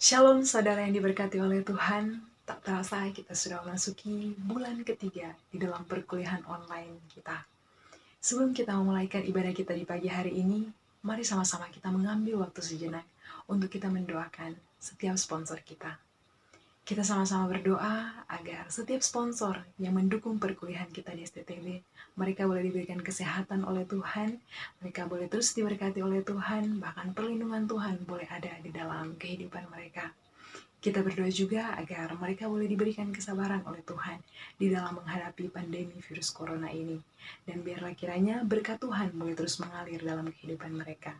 Shalom saudara yang diberkati oleh Tuhan. Tak terasa kita sudah memasuki bulan ketiga di dalam perkuliahan online kita. Sebelum kita memulaikan ibadah kita di pagi hari ini, mari sama-sama kita mengambil waktu sejenak untuk kita mendoakan setiap sponsor kita. Kita sama-sama berdoa agar setiap sponsor yang mendukung perkuliahan kita di STTB, mereka boleh diberikan kesehatan oleh Tuhan, mereka boleh terus diberkati oleh Tuhan, bahkan perlindungan Tuhan boleh ada di dalam kehidupan mereka. Kita berdoa juga agar mereka boleh diberikan kesabaran oleh Tuhan di dalam menghadapi pandemi virus corona ini. Dan biarlah kiranya berkat Tuhan boleh terus mengalir dalam kehidupan mereka.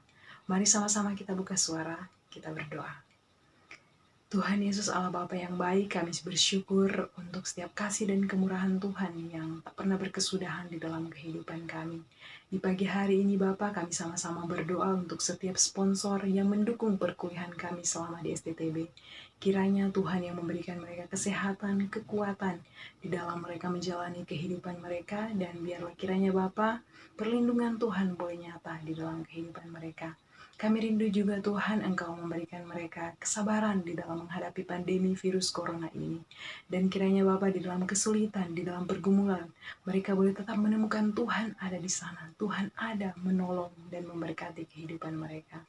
Mari sama-sama kita buka suara, kita berdoa. Tuhan Yesus Allah Bapa yang baik, kami bersyukur untuk setiap kasih dan kemurahan Tuhan yang tak pernah berkesudahan di dalam kehidupan kami. Di pagi hari ini Bapa, kami sama-sama berdoa untuk setiap sponsor yang mendukung perkuliahan kami selama di STTB. Kiranya Tuhan yang memberikan mereka kesehatan, kekuatan di dalam mereka menjalani kehidupan mereka, dan biarlah kiranya Bapa, perlindungan Tuhan boleh nyata di dalam kehidupan mereka. Kami rindu juga Tuhan Engkau memberikan mereka kesabaran di dalam menghadapi pandemi virus corona ini. Dan kiranya Bapa di dalam kesulitan, di dalam pergumulan, mereka boleh tetap menemukan Tuhan ada di sana. Tuhan ada menolong dan memberkati kehidupan mereka.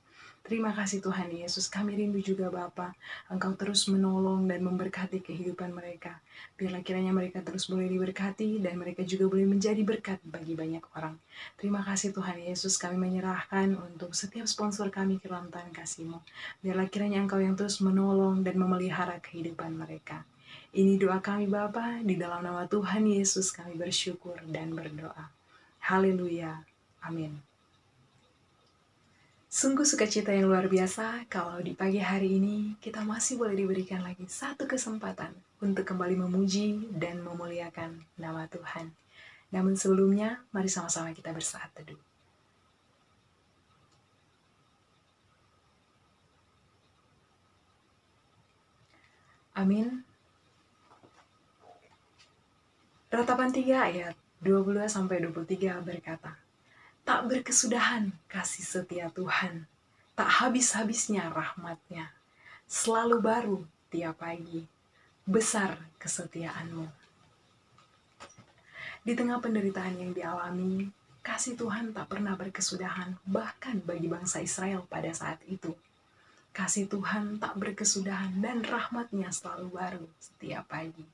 Terima kasih Tuhan Yesus, kami rindu juga Bapa, Engkau terus menolong dan memberkati kehidupan mereka. Biarlah kiranya mereka terus boleh diberkati dan mereka juga boleh menjadi berkat bagi banyak orang. Terima kasih Tuhan Yesus, kami menyerahkan untuk setiap sponsor kami ke dalam tangan kasih-Mu. Biarlah kiranya Engkau yang terus menolong dan memelihara kehidupan mereka. Ini doa kami Bapa, di dalam nama Tuhan Yesus kami bersyukur dan berdoa. Haleluya. Amin. Sungguh sukacita yang luar biasa kalau di pagi hari ini kita masih boleh diberikan lagi satu kesempatan untuk kembali memuji dan memuliakan nama Tuhan. Namun sebelumnya, mari sama-sama kita bersaat teduh. Amin. Ratapan 3 ayat 22-23 berkata, tak berkesudahan kasih setia Tuhan, tak habis-habisnya rahmat-Nya, selalu baru tiap pagi, besar kesetiaan-Mu. Di tengah penderitaan yang dialami, kasih Tuhan tak pernah berkesudahan, bahkan bagi bangsa Israel pada saat itu. Kasih Tuhan tak berkesudahan dan rahmat-Nya selalu baru setiap pagi.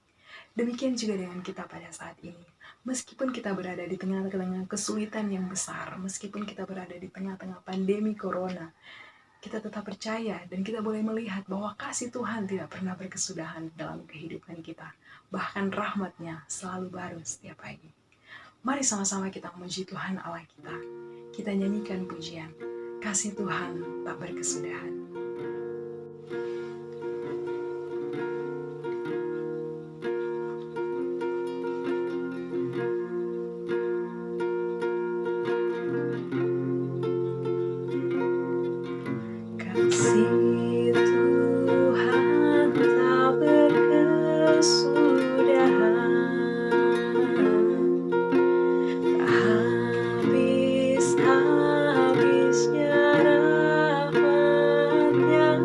Demikian juga dengan kita pada saat ini. Meskipun kita berada di tengah-tengah kesulitan yang besar, meskipun kita berada di tengah-tengah pandemi corona, kita tetap percaya dan kita boleh melihat bahwa kasih Tuhan tidak pernah berkesudahan dalam kehidupan kita. Bahkan rahmat-Nya selalu baru setiap pagi. Mari sama-sama kita memuji Tuhan Allah kita. Kita nyanyikan pujian, kasih Tuhan tak berkesudahan. Kasih Tuhan tak berkesudahan, tak habis-habisnya rahmat-Nya,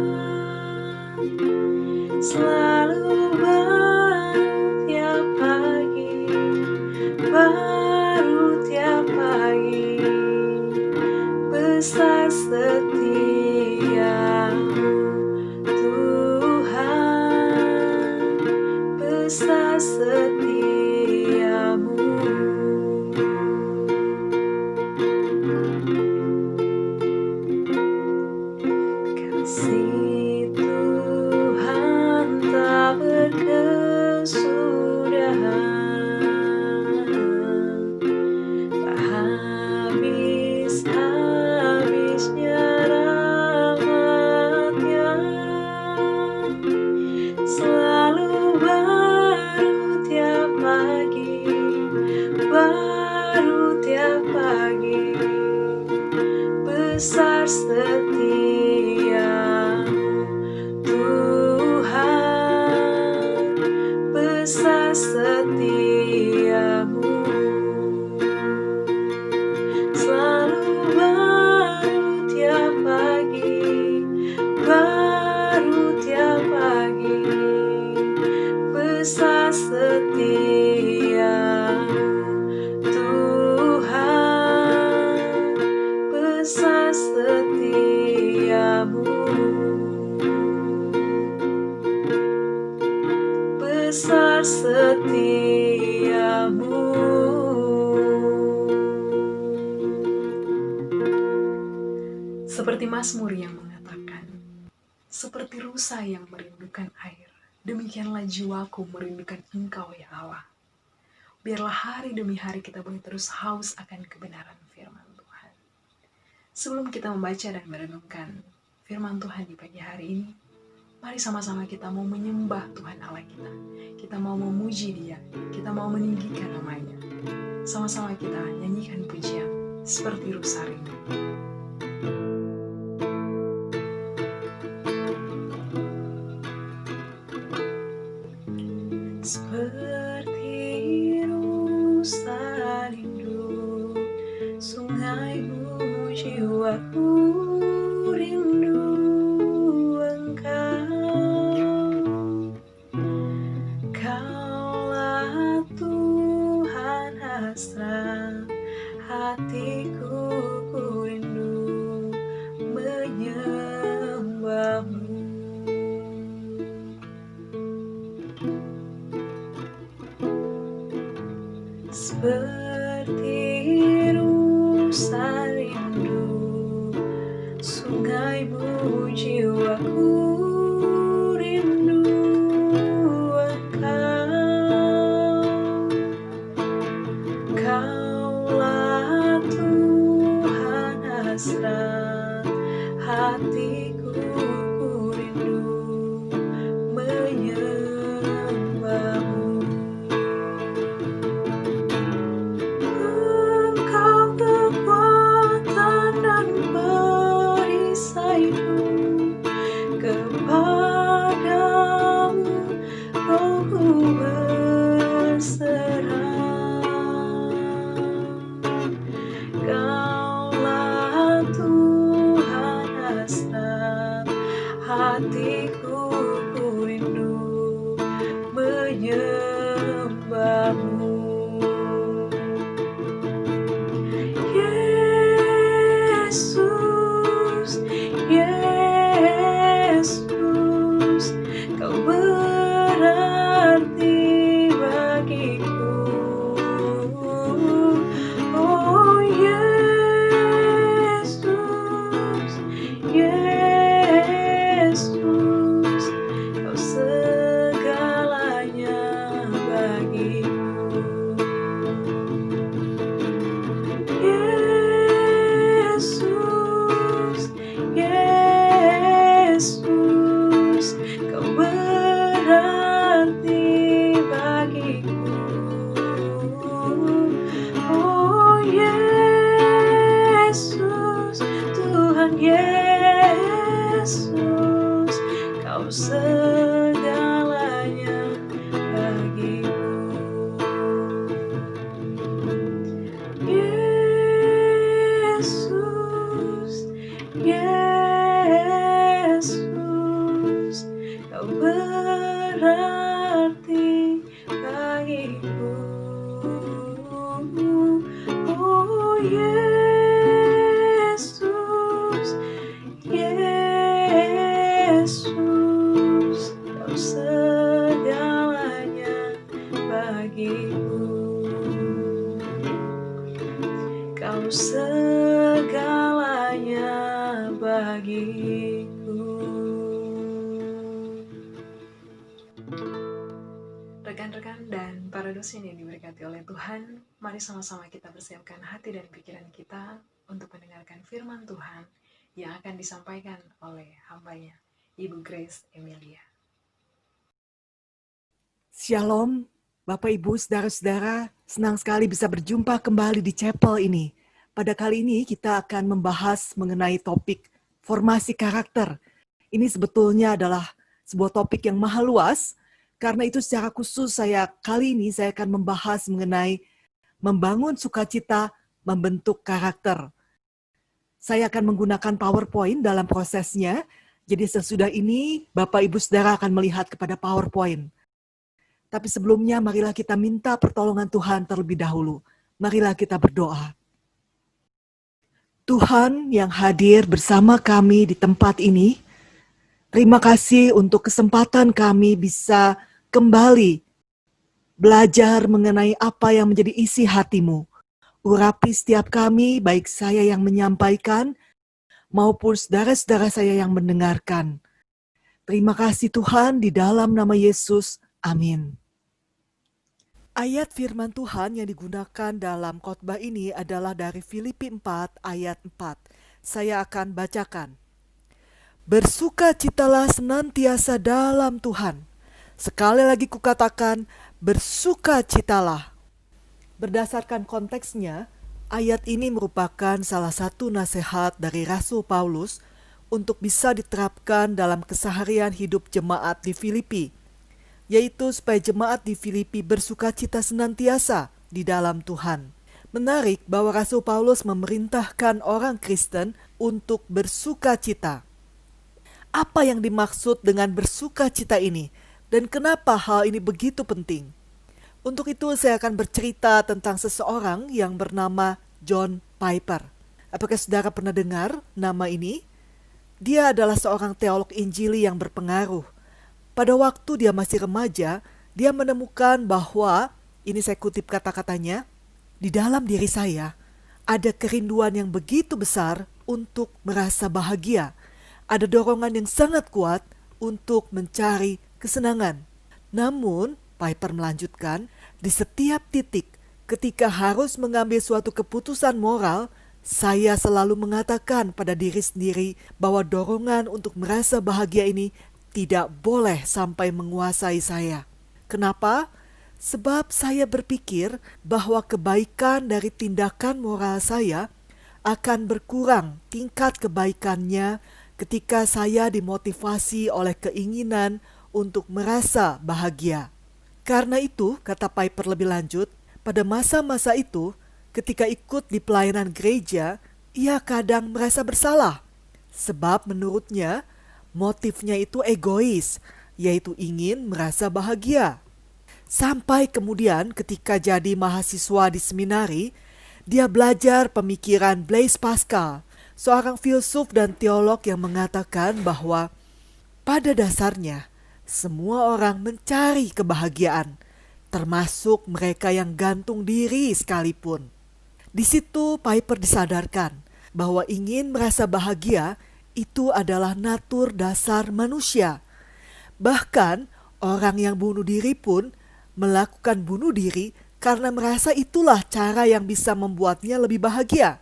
selalu baru tiap pagi, baru tiap pagi, besar setiamu Tuhan, besar setiamu. Kasih Tuhan tak berkesudahan, tak habis-habisnya Seperti Mazmur yang mengatakan, seperti rusa yang merindukan air, demikianlah jiwaku merindukan Engkau ya Allah. Biarlah hari demi hari kita boleh terus haus akan kebenaran firman Tuhan. Sebelum kita membaca dan merenungkan firman Tuhan di pagi hari ini, mari sama-sama kita mau menyembah Tuhan Allah kita. Kita mau memuji Dia, kita mau meninggikan namanya. Sama-sama kita nyanyikan pujian seperti rusa rindu. Seperti rusa rindu, sungaimu jiwaku rindu Engkau. Kaulah Tuhan hasrat hatiku, ku rindu menyembahmu. Seperti rusa rindu, sungaimu jiwaku rindu Engkau. Kaulah Tuhan hasrat hatiku, ku rindu menyembahmu. Hatiku ku rindu menyembahmu. Yesus, Yesus, Kau berarti bagiku. Oh Yesus, Yesus, Kau segalanya bagiku. Yesus, Yesus, Kau berarti bagiku. Oh Yesus, Tuhan Yesus, Kau segalanya bagiku. Yesus, Yesus, Kau berarti bagiku. Oh Yesus, Yesus, Kau segalanya bagiku. Kau segalanya bagiku. Rekan-rekan dan para dosen yang diberkati oleh Tuhan, mari sama-sama kita persiapkan hati dan pikiran kita untuk mendengarkan firman Tuhan yang akan disampaikan oleh hambanya, Ibu Grace Emilia. Shalom, Bapak Ibu, saudara-saudara, senang sekali bisa berjumpa kembali di chapel ini. Pada kali ini kita akan membahas mengenai topik formasi karakter. Ini sebetulnya adalah sebuah topik yang maha luas, karena itu secara khusus kali ini saya akan membahas mengenai membangun sukacita membentuk karakter. Saya akan menggunakan PowerPoint dalam prosesnya, jadi sesudah ini Bapak Ibu Saudara akan melihat kepada PowerPoint. Tapi sebelumnya marilah kita minta pertolongan Tuhan terlebih dahulu. Marilah kita berdoa. Tuhan yang hadir bersama kami di tempat ini, terima kasih untuk kesempatan kami bisa kembali belajar mengenai apa yang menjadi isi hati-Mu. Urapi setiap kami, baik saya yang menyampaikan maupun saudara-saudara saya yang mendengarkan. Terima kasih Tuhan, di dalam nama Yesus. Amin. Ayat firman Tuhan yang digunakan dalam khotbah ini adalah dari Filipi 4 ayat 4. Saya akan bacakan. Bersukacitalah senantiasa dalam Tuhan. Sekali lagi kukatakan, bersukacitalah. Berdasarkan konteksnya, ayat ini merupakan salah satu nasihat dari Rasul Paulus untuk bisa diterapkan dalam keseharian hidup jemaat di Filipi, yaitu supaya jemaat di Filipi bersukacita senantiasa di dalam Tuhan. Menarik bahwa Rasul Paulus memerintahkan orang Kristen untuk bersukacita. Apa yang dimaksud dengan bersukacita ini? Dan kenapa hal ini begitu penting? Untuk itu saya akan bercerita tentang seseorang yang bernama John Piper. Apakah saudara pernah dengar nama ini? Dia adalah seorang teolog Injili yang berpengaruh. Pada waktu dia masih remaja, dia menemukan bahwa, ini saya kutip kata-katanya, di dalam diri saya ada kerinduan yang begitu besar untuk merasa bahagia. Ada dorongan yang sangat kuat untuk mencari kesenangan. Namun, Piper melanjutkan, di setiap titik ketika harus mengambil suatu keputusan moral, saya selalu mengatakan pada diri sendiri bahwa dorongan untuk merasa bahagia ini tidak boleh sampai menguasai saya. Kenapa? Sebab saya berpikir bahwa kebaikan dari tindakan moral saya akan berkurang tingkat kebaikannya ketika saya dimotivasi oleh keinginan untuk merasa bahagia. Karena itu, kata Piper lebih lanjut, pada masa-masa itu, ketika ikut di pelayanan gereja, ia kadang merasa bersalah. Sebab menurutnya, motifnya itu egois, yaitu ingin merasa bahagia. Sampai kemudian ketika jadi mahasiswa di seminari, dia belajar pemikiran Blaise Pascal, seorang filsuf dan teolog yang mengatakan bahwa pada dasarnya semua orang mencari kebahagiaan, termasuk mereka yang gantung diri sekalipun. Di situ Piper disadarkan bahwa ingin merasa bahagia itu adalah natur dasar manusia. Bahkan orang yang bunuh diri pun melakukan bunuh diri karena merasa itulah cara yang bisa membuatnya lebih bahagia.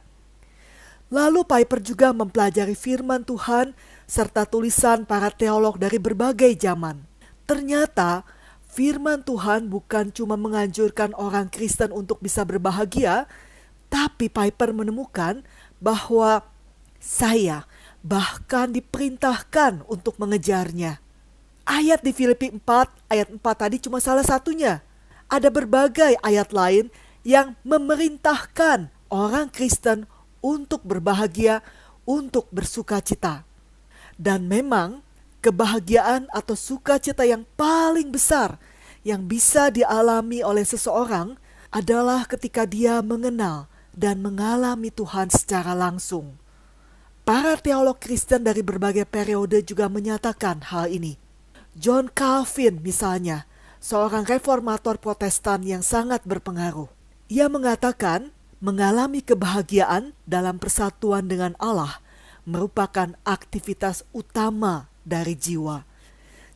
Lalu Piper juga mempelajari firman Tuhan serta tulisan para teolog dari berbagai zaman. Ternyata firman Tuhan bukan cuma menganjurkan orang Kristen untuk bisa berbahagia, tapi Piper menemukan bahwa saya bahkan diperintahkan untuk mengejarnya. Ayat di Filipi 4 ayat 4 tadi cuma salah satunya. Ada berbagai ayat lain yang memerintahkan orang Kristen untuk berbahagia, untuk bersukacita. Dan memang kebahagiaan atau sukacita yang paling besar yang bisa dialami oleh seseorang adalah ketika dia mengenal dan mengalami Tuhan secara langsung. Para teolog Kristen dari berbagai periode juga menyatakan hal ini. John Calvin misalnya, seorang reformator Protestan yang sangat berpengaruh. Ia mengatakan, mengalami kebahagiaan dalam persatuan dengan Allah merupakan aktivitas utama dari jiwa.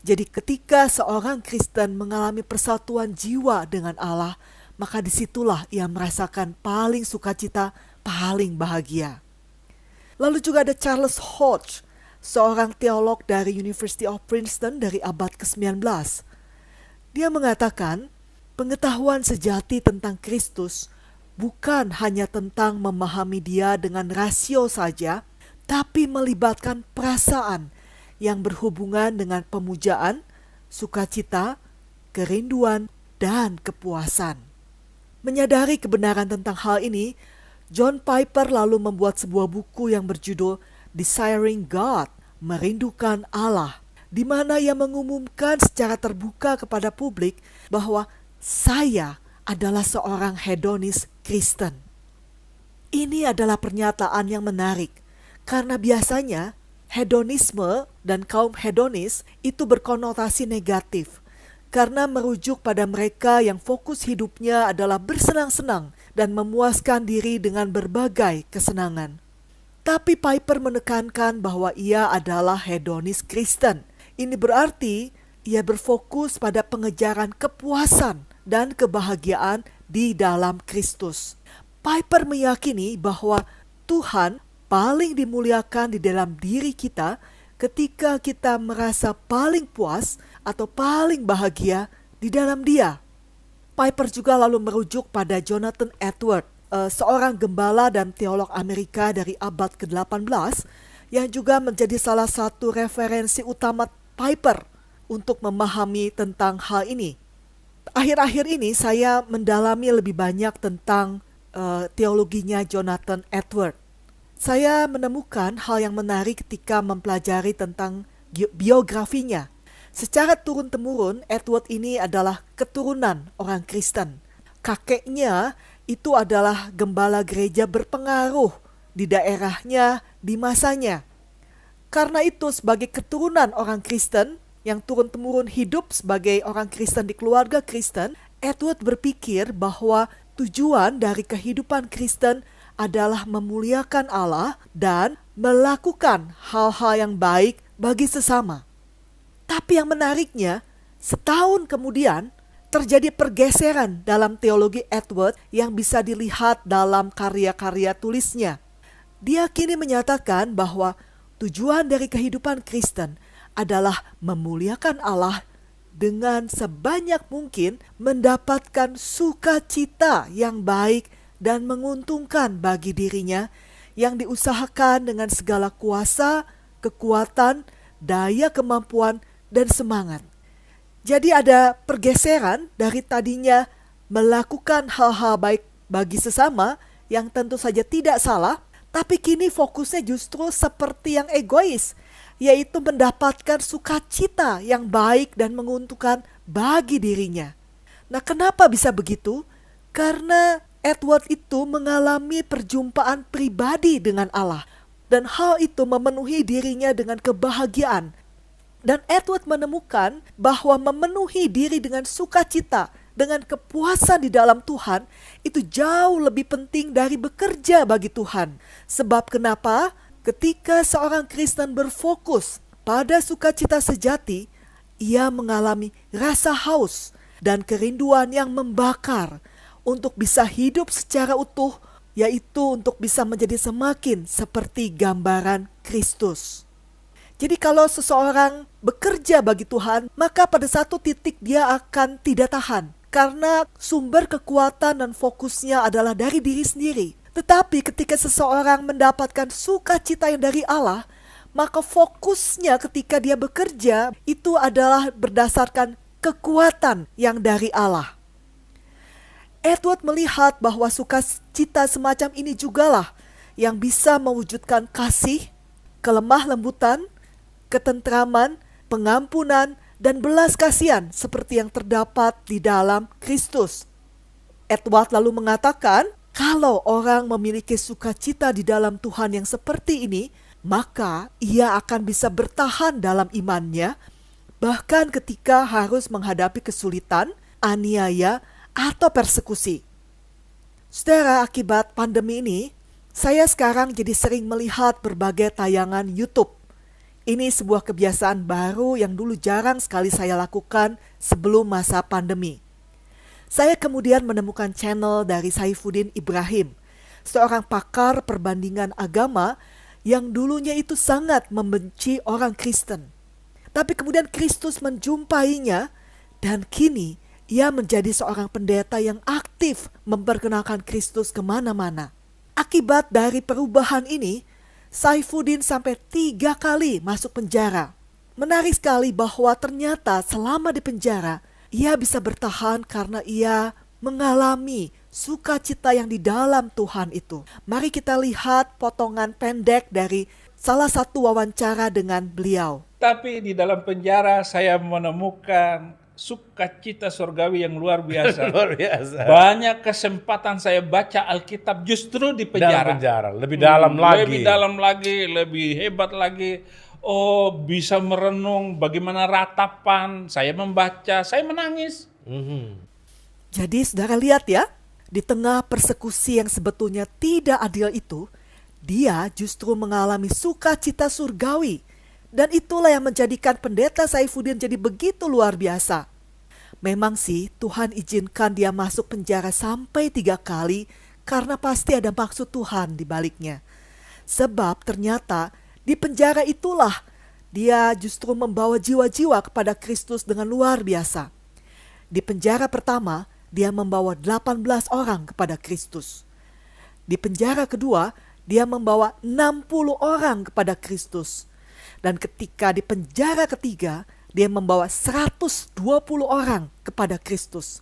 Jadi ketika seorang Kristen mengalami persatuan jiwa dengan Allah, maka disitulah ia merasakan paling sukacita, paling bahagia. Lalu juga ada Charles Hodge, seorang teolog dari University of Princeton dari abad ke-19. Dia mengatakan, pengetahuan sejati tentang Kristus bukan hanya tentang memahami dia dengan rasio saja, tapi melibatkan perasaan yang berhubungan dengan pemujaan, sukacita, kerinduan, dan kepuasan. Menyadari kebenaran tentang hal ini, John Piper lalu membuat sebuah buku yang berjudul Desiring God, Merindukan Allah, di mana ia mengumumkan secara terbuka kepada publik bahwa saya adalah seorang hedonis Kristen. Ini adalah pernyataan yang menarik, karena biasanya hedonisme dan kaum hedonis itu berkonotasi negatif, karena merujuk pada mereka yang fokus hidupnya adalah bersenang-senang dan memuaskan diri dengan berbagai kesenangan. Tetapi Piper menekankan bahwa ia adalah hedonis Kristen. Ini berarti ia berfokus pada pengejaran kepuasan dan kebahagiaan di dalam Kristus. Piper meyakini bahwa Tuhan paling dimuliakan di dalam diri kita ketika kita merasa paling puas atau paling bahagia di dalam Dia. Piper juga lalu merujuk pada Jonathan Edwards, seorang gembala dan teolog Amerika dari abad ke-18 yang juga menjadi salah satu referensi utama Piper untuk memahami tentang hal ini. Akhir-akhir ini saya mendalami lebih banyak tentang teologinya Jonathan Edwards. Saya menemukan hal yang menarik ketika mempelajari tentang biografinya. Secara turun-temurun, Edward ini adalah keturunan orang Kristen. Kakeknya itu adalah gembala gereja berpengaruh di daerahnya, di masanya. Karena itu, sebagai keturunan orang Kristen yang turun-temurun hidup sebagai orang Kristen di keluarga Kristen, Edward berpikir bahwa tujuan dari kehidupan Kristen adalah memuliakan Allah dan melakukan hal-hal yang baik bagi sesama. Tapi yang menariknya, setahun kemudian terjadi pergeseran dalam teologi Edward yang bisa dilihat dalam karya-karya tulisnya. Dia kini menyatakan bahwa tujuan dari kehidupan Kristen adalah memuliakan Allah dengan sebanyak mungkin mendapatkan sukacita yang baik dan menguntungkan bagi dirinya yang diusahakan dengan segala kuasa, kekuatan, daya kemampuan, dan semangat. Jadi ada pergeseran dari tadinya melakukan hal-hal baik bagi sesama yang tentu saja tidak salah, tapi kini fokusnya justru seperti yang egois, yaitu mendapatkan sukacita yang baik dan menguntungkan bagi dirinya. Nah, kenapa bisa begitu? Karena Edward itu mengalami perjumpaan pribadi dengan Allah, dan hal itu memenuhi dirinya dengan kebahagiaan. Dan Edward menemukan bahwa memenuhi diri dengan sukacita, dengan kepuasan di dalam Tuhan, itu jauh lebih penting dari bekerja bagi Tuhan. Sebab kenapa? Ketika seorang Kristen berfokus pada sukacita sejati, ia mengalami rasa haus dan kerinduan yang membakar untuk bisa hidup secara utuh, yaitu untuk bisa menjadi semakin seperti gambaran Kristus. Jadi kalau seseorang bekerja bagi Tuhan, maka pada satu titik dia akan tidak tahan. Karena sumber kekuatan dan fokusnya adalah dari diri sendiri. Tetapi ketika seseorang mendapatkan sukacita yang dari Allah, maka fokusnya ketika dia bekerja itu adalah berdasarkan kekuatan yang dari Allah. Edward melihat bahwa sukacita semacam ini jugalah yang bisa mewujudkan kasih, kelemah lembutan, ketentraman, pengampunan, dan belas kasihan seperti yang terdapat di dalam Kristus. Edward lalu mengatakan, kalau orang memiliki sukacita di dalam Tuhan yang seperti ini, maka ia akan bisa bertahan dalam imannya, bahkan ketika harus menghadapi kesulitan, aniaya, atau persekusi. Saudara, akibat pandemi ini, saya sekarang jadi sering melihat berbagai tayangan YouTube. Ini sebuah kebiasaan baru yang dulu jarang sekali saya lakukan sebelum masa pandemi. Saya kemudian menemukan channel dari Saifuddin Ibrahim, seorang pakar perbandingan agama yang dulunya itu sangat membenci orang Kristen. Tapi kemudian Kristus menjumpainya dan kini ia menjadi seorang pendeta yang aktif memperkenalkan Kristus kemana-mana. Akibat dari perubahan ini, Saifuddin sampai 3 kali masuk penjara. Menarik sekali bahwa ternyata selama di penjara, ia bisa bertahan karena ia mengalami sukacita yang di dalam Tuhan itu. Mari kita lihat potongan pendek dari salah satu wawancara dengan beliau. Tapi di dalam penjara saya menemukan sukacita surgawi yang luar biasa. Luar biasa. Banyak kesempatan saya baca Alkitab justru di penjara. Dalam penjara, lebih dalam lagi. Lebih dalam lagi, lebih hebat lagi. Oh, bisa merenung bagaimana ratapan. Saya membaca, saya menangis. Jadi saudara lihat ya, di tengah persekusi yang sebetulnya tidak adil itu, Dia justru mengalami sukacita surgawi. Dan itulah yang menjadikan pendeta Saifuddin jadi begitu luar biasa. Memang sih Tuhan izinkan dia masuk penjara sampai 3 kali karena pasti ada maksud Tuhan di baliknya. Sebab ternyata di penjara itulah dia justru membawa jiwa-jiwa kepada Kristus dengan luar biasa. Di penjara pertama, dia membawa 18 orang kepada Kristus. Di penjara kedua, dia membawa 60 orang kepada Kristus. Dan ketika di penjara ketiga, dia membawa 120 orang kepada Kristus.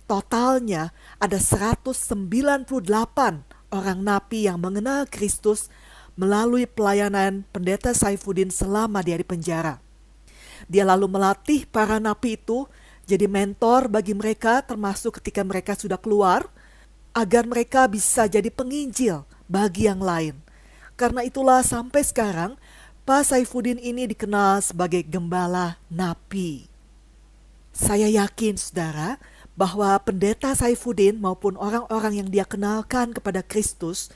Totalnya ada 198 orang napi yang mengenal Kristus melalui pelayanan pendeta Saifuddin selama dia di penjara. Dia lalu melatih para napi itu jadi mentor bagi mereka, termasuk ketika mereka sudah keluar, agar mereka bisa jadi penginjil bagi yang lain. Karena itulah sampai sekarang Pak Saifuddin ini dikenal sebagai gembala napi. Saya yakin saudara bahwa pendeta Saifuddin maupun orang-orang yang dia kenalkan kepada Kristus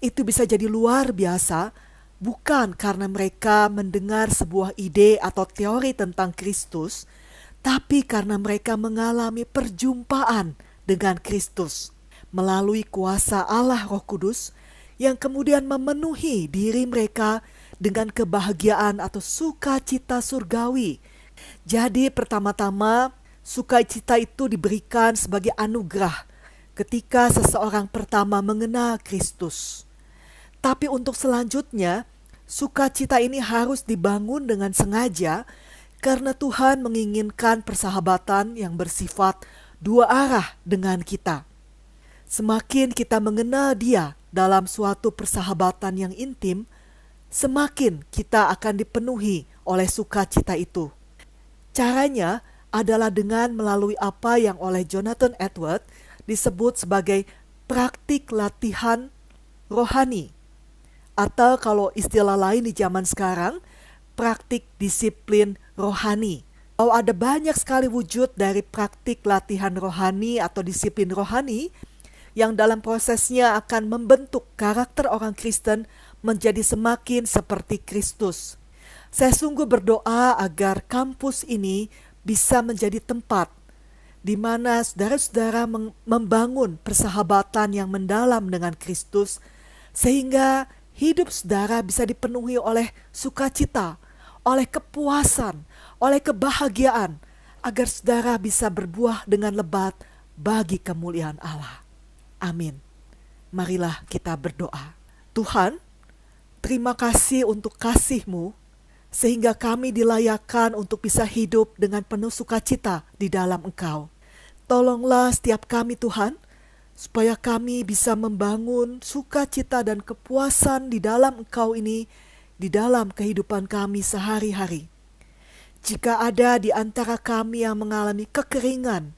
itu bisa jadi luar biasa, bukan karena mereka mendengar sebuah ide atau teori tentang Kristus, tapi karena mereka mengalami perjumpaan dengan Kristus melalui kuasa Allah Roh Kudus yang kemudian memenuhi diri mereka dengan kebahagiaan atau sukacita surgawi. Jadi pertama-tama sukacita itu diberikan sebagai anugerah ketika seseorang pertama mengenal Kristus. Tapi untuk selanjutnya, sukacita ini harus dibangun dengan sengaja karena Tuhan menginginkan persahabatan yang bersifat dua arah dengan kita. Semakin kita mengenal Dia dalam suatu persahabatan yang intim, semakin kita akan dipenuhi oleh sukacita itu. Caranya adalah dengan melalui apa yang oleh Jonathan Edwards disebut sebagai praktik latihan rohani. Atau kalau istilah lain di zaman sekarang, praktik disiplin rohani. Oh, ada banyak sekali wujud dari praktik latihan rohani atau disiplin rohani yang dalam prosesnya akan membentuk karakter orang Kristen menjadi semakin seperti Kristus. Saya sungguh berdoa agar kampus ini bisa menjadi tempat di mana saudara-saudara membangun persahabatan yang mendalam dengan Kristus, sehingga hidup saudara bisa dipenuhi oleh sukacita, oleh kepuasan, oleh kebahagiaan, agar saudara bisa berbuah dengan lebat bagi kemuliaan Allah. Amin. Marilah kita berdoa. Tuhan, terima kasih untuk kasih-Mu, sehingga kami dilayakkan untuk bisa hidup dengan penuh sukacita di dalam Engkau. Tolonglah setiap kami Tuhan, supaya kami bisa membangun sukacita dan kepuasan di dalam Engkau ini, di dalam kehidupan kami sehari-hari. Jika ada di antara kami yang mengalami kekeringan,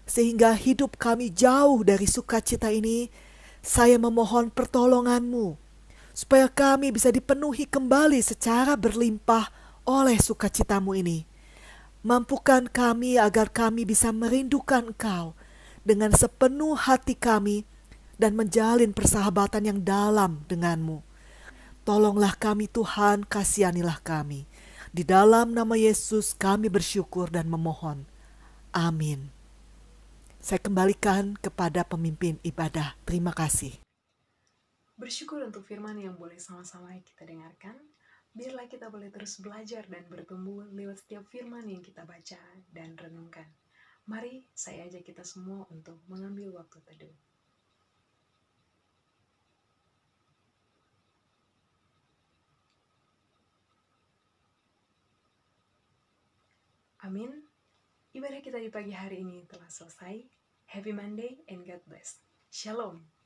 sehingga hidup kami jauh dari sukacita ini, saya memohon pertolongan-Mu, supaya kami bisa dipenuhi kembali secara berlimpah oleh sukacita-Mu ini. Mampukan kami agar kami bisa merindukan Engkau dengan sepenuh hati kami dan menjalin persahabatan yang dalam denganmu. Tolonglah kami Tuhan, kasihanilah kami. Di dalam nama Yesus kami bersyukur dan memohon. Amin. Saya kembalikan kepada pemimpin ibadah. Terima kasih. Bersyukur untuk firman yang boleh sama-sama kita dengarkan. Biarlah kita boleh terus belajar dan bertumbuh lewat setiap firman yang kita baca dan renungkan. Mari saya ajak kita semua untuk mengambil waktu teduh. Amin. Ibadah kita di pagi hari ini telah selesai. Happy Monday and God bless. Shalom.